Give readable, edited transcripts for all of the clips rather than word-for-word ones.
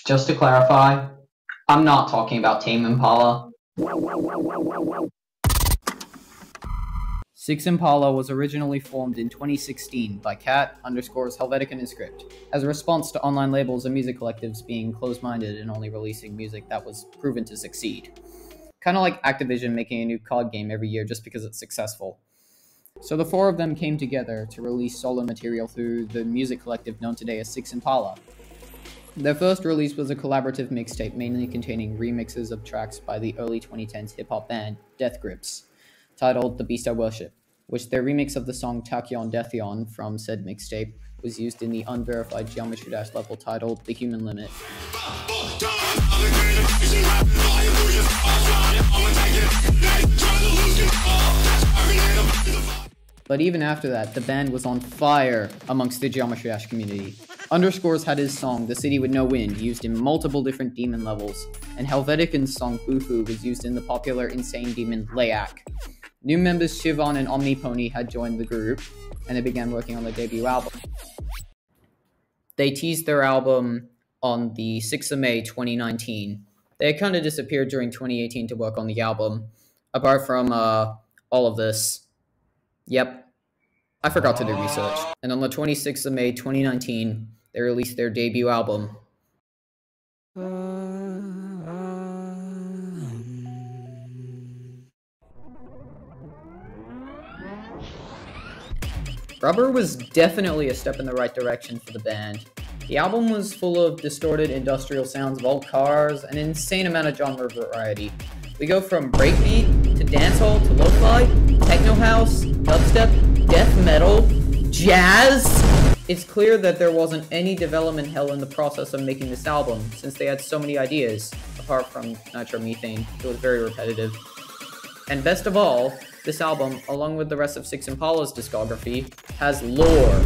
Just to clarify, I'm not talking about Tame Impala. Six Impala was originally formed in 2016 by cat_Helvetica and Script as a response to online labels and music collectives being closed-minded and only releasing music that was proven to succeed. Kinda like Activision making a new COD game every year just because it's successful. So the four of them came together to release solo material through the music collective known today as Six Impala. Their first release was a collaborative mixtape mainly containing remixes of tracks by the early 2010s hip-hop band Death Grips, titled The Beast I Worship, which their remix of the song Tachyon Deathyon from said mixtape was used in the unverified Geometry Dash level titled The Human Limit. But even after that, the band was on fire amongst the Geometry Dash community. Underscores had his song The City With No Wind used in multiple different demon levels, and Helvetican's song Bufu was used in the popular Insane Demon Layak. New members Shivon and Omnipony had joined the group, and they began working on their debut album. They teased their album on the 6th of May 2019. They had kind of disappeared during 2018 to work on the album, apart from all of this. Yep, I forgot to do research. And on the 26th of May 2019, they released their debut album. Rubber was definitely a step in the right direction for the band. The album was full of distorted industrial sounds of old cars, and an insane amount of genre variety. We go from breakbeat, to dancehall, to lo-fi, techno house, dubstep, death metal, jazz! It's clear that there wasn't any development hell in the process of making this album, since they had so many ideas, apart from nitromethane. It was very repetitive. And best of all, this album, along with the rest of Six Impala's discography, has lore.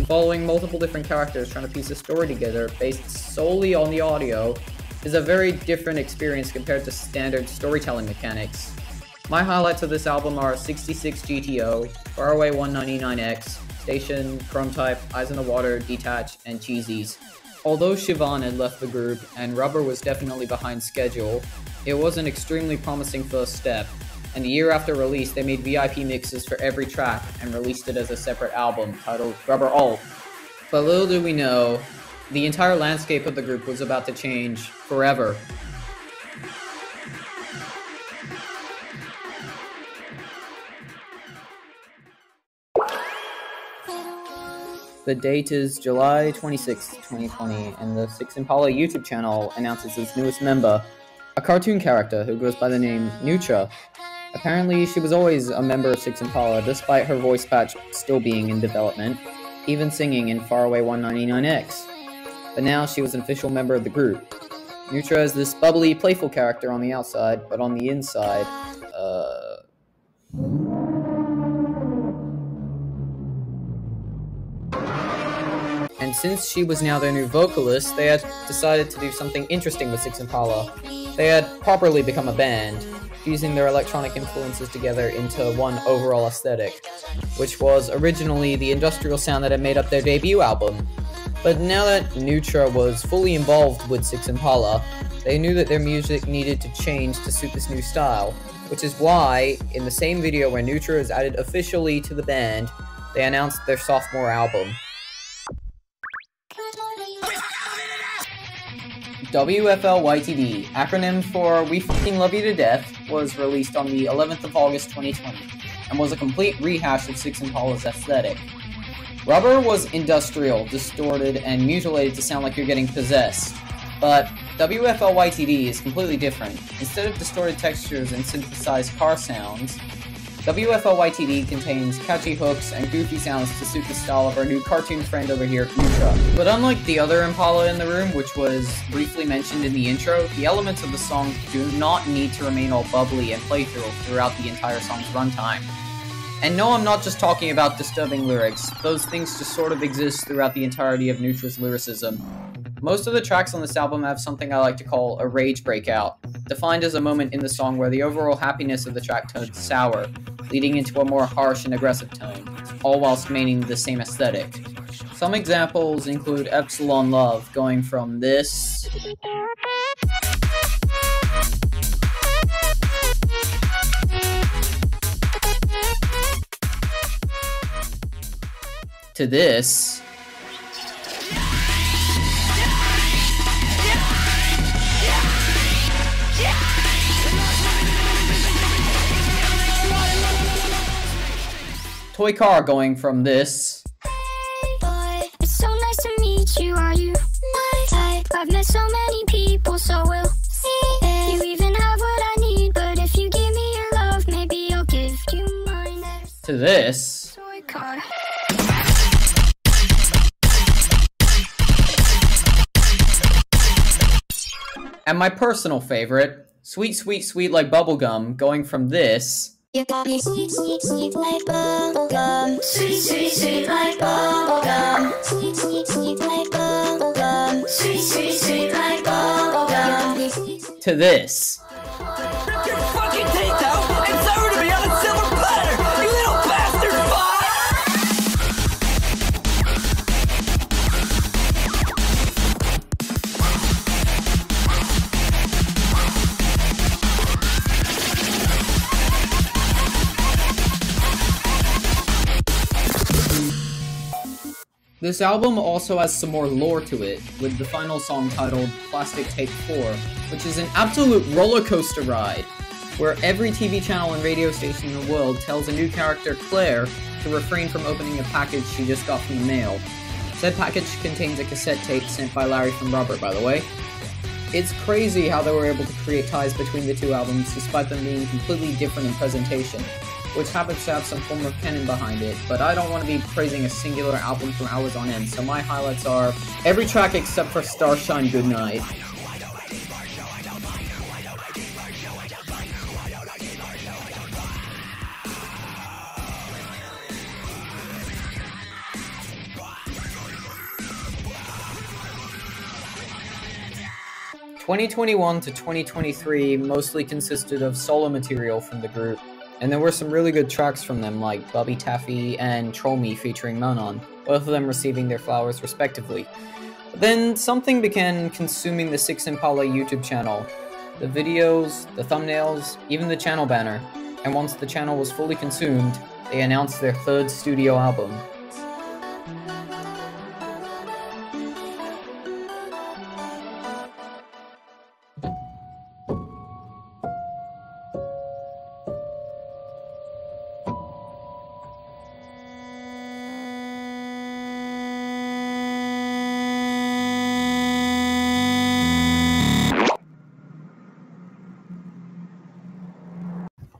Following multiple different characters trying to piece a story together based solely on the audio is a very different experience compared to standard storytelling mechanics. My highlights of this album are 66 GTO, Faraway 199X, Station, Chrome Type, Eyes in the Water, Detach, and Cheesies. Although Shivon had left the group and Rubber was definitely behind schedule, it was an extremely promising first step, and a year after release they made VIP mixes for every track and released it as a separate album titled Rubber Alt. But little did we know, the entire landscape of the group was about to change forever. The date is July 26, 2020, and the Six Impala YouTube channel announces its newest member, a cartoon character who goes by the name NEUTRA. Apparently, she was always a member of Six Impala, despite her voice patch still being in development, even singing in Faraway 199X. But now she was an official member of the group. NEUTRA is this bubbly, playful character on the outside, but on the inside, And since she was now their new vocalist, they had decided to do something interesting with Six Impala. They had properly become a band, fusing their electronic influences together into one overall aesthetic, which was originally the industrial sound that had made up their debut album. But now that NEUTRA was fully involved with Six Impala, they knew that their music needed to change to suit this new style, which is why, in the same video where NEUTRA is added officially to the band, they announced their sophomore album. WFLYTD, acronym for We Fucking Love You to Death, was released on the 11th of August 2020, and was a complete rehash of Six Impala's aesthetic. Rubber was industrial, distorted, and mutilated to sound like you're getting possessed, but WFLYTD is completely different. Instead of distorted textures and synthesized car sounds, WFLYTD contains catchy hooks and goofy sounds to suit the style of our new cartoon friend over here, NEUTRA. But unlike the other Impala in the room, which was briefly mentioned in the intro, the elements of the song do not need to remain all bubbly and playful throughout the entire song's runtime. And no, I'm not just talking about disturbing lyrics. Those things just sort of exist throughout the entirety of NEUTRA's lyricism. Most of the tracks on this album have something I like to call a rage breakout, defined as a moment in the song where the overall happiness of the track turns sour, leading into a more harsh and aggressive tone, all whilst maintaining the same aesthetic. Some examples include Epsilon Love, going from this to this, Toy Car going from this, Hey boy, it's so nice to meet you. Are you my type? I've met so many people, so we'll see if you even have what I need. But if you give me your love, maybe I'll give you mine. to this, Toy car. and my personal favorite, Sweet Sweet Sweet Like Bubblegum, going from this, You got me sweet, sweet, sweet like bubblegum. Sweet, sweet, sweet like bubblegum. Sweet, sweet, sweet like bubblegum. Sweet, sweet, sweet like bubblegum. to this. Rip your fucking teeth out and serve it to me on a silver platter, you little bastard fuck! This album also has some more lore to it, with the final song titled Plastic Tape 4, which is an absolute roller coaster ride, where every TV channel and radio station in the world tells a new character, Claire, to refrain from opening a package she just got from the mail. Said package contains a cassette tape sent by Larry from Robert, by the way. It's crazy how they were able to create ties between the two albums despite them being completely different in presentation, which happens to have some form of canon behind it, but I don't want to be praising a singular album for hours on end, so my highlights are every track except for Starshine Goodnight. (2021 to 2023) mostly consisted of solo material from the group, and there were some really good tracks from them like Bobby Taffy and Troll Me featuring Monon, both of them receiving their flowers respectively. But then something began consuming the Six Impala YouTube channel, the videos, the thumbnails, even the channel banner, and once the channel was fully consumed, they announced their third studio album.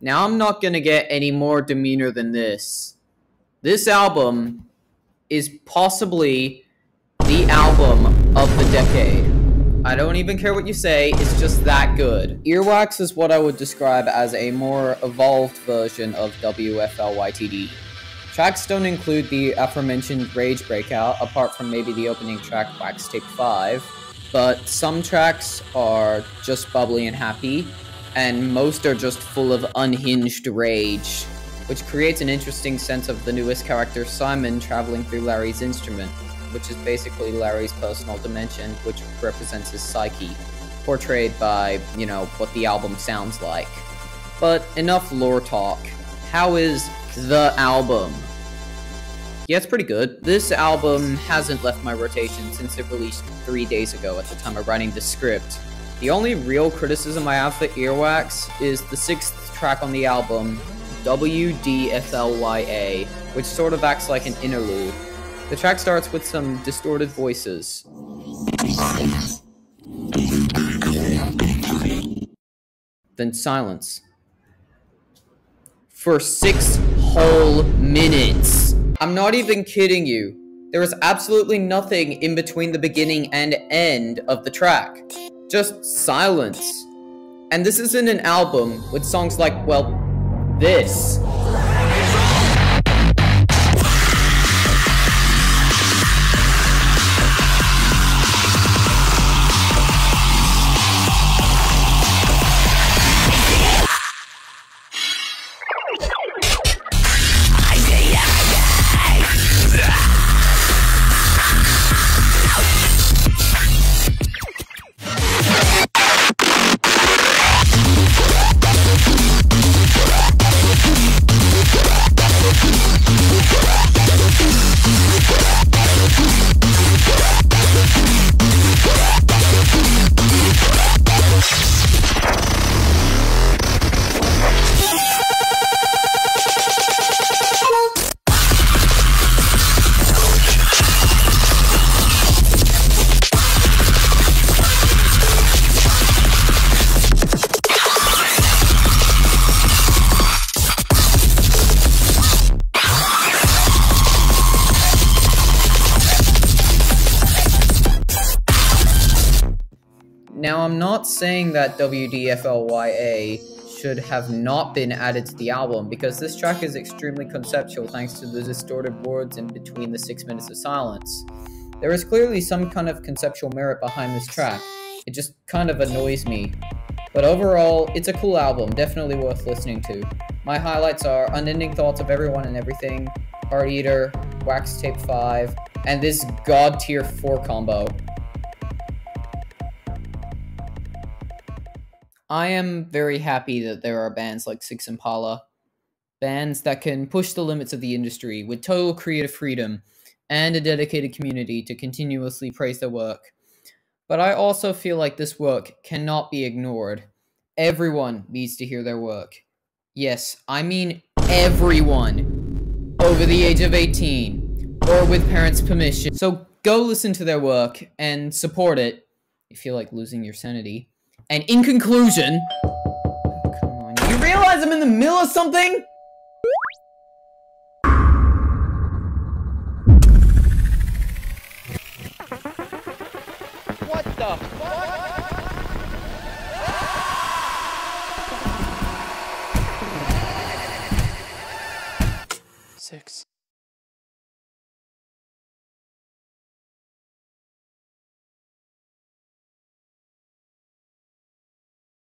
Now I'm not gonna get any more demeanor than this. This album is possibly the album of the decade. I don't even care what you say, it's just that good. EARWAX is what I would describe as a more evolved version of WFLYTD. Tracks don't include the aforementioned Rage Breakout, apart from maybe the opening track Wax Tape 5, but some tracks are just bubbly and happy, and most are just full of unhinged rage, which creates an interesting sense of the newest character Simon traveling through Larry's instrument, which is basically Larry's personal dimension, which represents his psyche, portrayed by, you know, what the album sounds like. But enough lore talk. How is the album? Yeah, it's pretty good. This album hasn't left my rotation since it released 3 days ago at the time of writing the script. The only real criticism I have for EARWAX is the 6th track on the album, WDFLYA, which sort of acts like an interlude. The track starts with some distorted voices. Then silence. For 6 whole minutes. I'm not even kidding you. There is absolutely nothing in between the beginning and end of the track. Just silence. And this isn't an album with songs like, well, this. Now, I'm not saying that WDFLYA should have not been added to the album, because this track is extremely conceptual thanks to the distorted words in between the 6 minutes of silence. There is clearly some kind of conceptual merit behind this track. It just kind of annoys me. But overall, it's a cool album, definitely worth listening to. My highlights are Unending Thoughts of Everyone and Everything, Heart Eater, Wax Tape 5, and this God Tier 4 combo. I am very happy that there are bands like Six Impala, bands that can push the limits of the industry with total creative freedom and a dedicated community to continuously praise their work. But I also feel like this work cannot be ignored. Everyone needs to hear their work. Yes, I mean everyone over the age of 18 or with parents' permission. So go listen to their work and support it if you feel like losing your sanity. And in conclusion, oh, come on, you realize I'm in the middle of something? What the fuck? 6